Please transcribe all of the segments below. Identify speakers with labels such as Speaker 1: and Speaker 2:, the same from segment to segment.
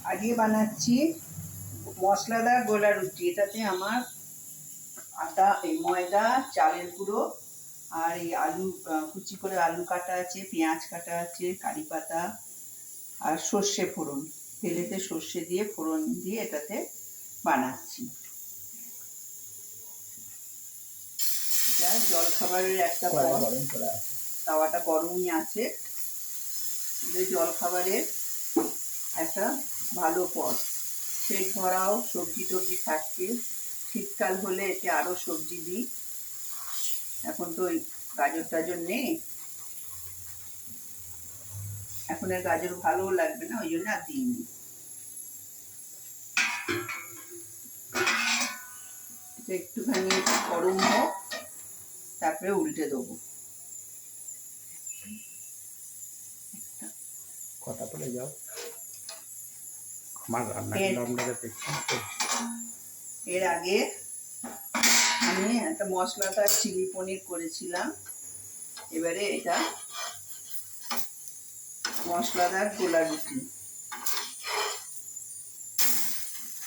Speaker 1: আজকে বানাচ্ছি মশলাদার গোলা রুটি। এটাতে আমার আটা, এই ময়দা, চালের গুঁড়ো আর এই আলু, কুচি করে আলু কাটা আছে, পেঁয়াজ কাটা আছে, কারি পাতা আর সর্ষে ফোড়ন, তেলেতে সর্ষে দিয়ে ফোড়ন দিয়ে এটাতে বানাচ্ছি। এটা জলখাবারের একটা পদ, তাওয়াটা গরমই আছে। জলখাবারের একটা ভালো পদ, পেট ভরাও, সবজি টবজি থাকছে। শীতকাল হলে এতে আরও সবজি দিই। এখন তো ওই গাজর টাজর নেই, এখন আর গাজর ভালোও লাগবে না, ওই জন্য আর দিইনি। এটা একটুখানি গরম হোক, তারপরে উল্টে দেবো।
Speaker 2: কথা বলে যাও, আমার রান্নাটা দেখছি।
Speaker 1: এর আগে আমি একটা মশলাদার চিলি পনির করেছিলাম, এবারে এটা মশলাদার গোলা রুটি।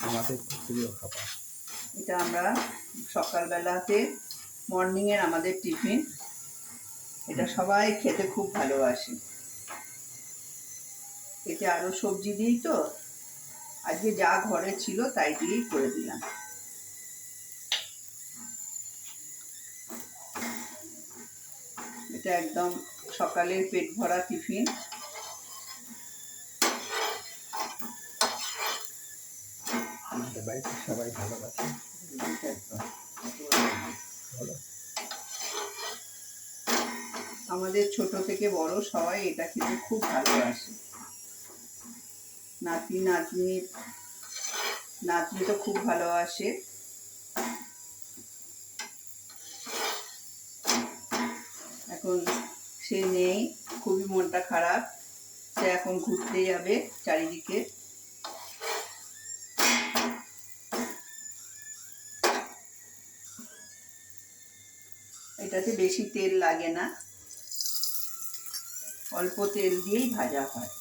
Speaker 2: আমাদের প্রিয় খাবার,
Speaker 1: এটা আমরা সকালবেলাতে মর্নিংয়ের আমাদের টিফিন। এটা সবাই খেতে খুব ভালোবাসে। এতে আরও সবজি দিই, তো আজকে যা ঘরে ছিল তাই দিয়েই করে দিলাম। এটা একদম সকালের পেট ভরা টিফিন।
Speaker 2: আমাদের বাড়িতে সবাই ভালোবাসে।
Speaker 1: আমাদের ছোট থেকে বড় সবাই এটা খেতে খুব ভালোবাসে। নাতনি তো খুব ভালোবাসে। এখন সে নেই, খুবই মনটা খারাপ। সে এখন ঘুরতে যাবে চারিদিকে। এটাতে বেশি তেল লাগে না, অল্প তেল দিয়েই ভাজা হয়।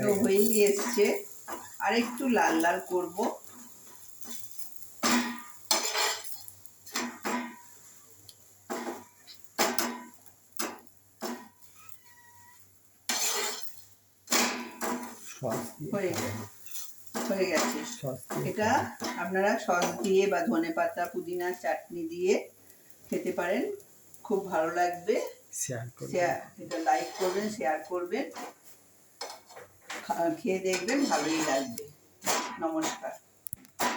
Speaker 1: তো হয়েই এসছে, আর একটু লাল লাল করব। হয়ে গেছে। এটা আপনারা সস দিয়ে বা ধনেপাতা পুদিনার চাটনি দিয়ে খেতে পারেন, খুব ভালো লাগবে। এটা লাইক করবেন, শেয়ার করবেন, খেয়ে দেখবেন, ভালোই লাগবে। নমস্কার।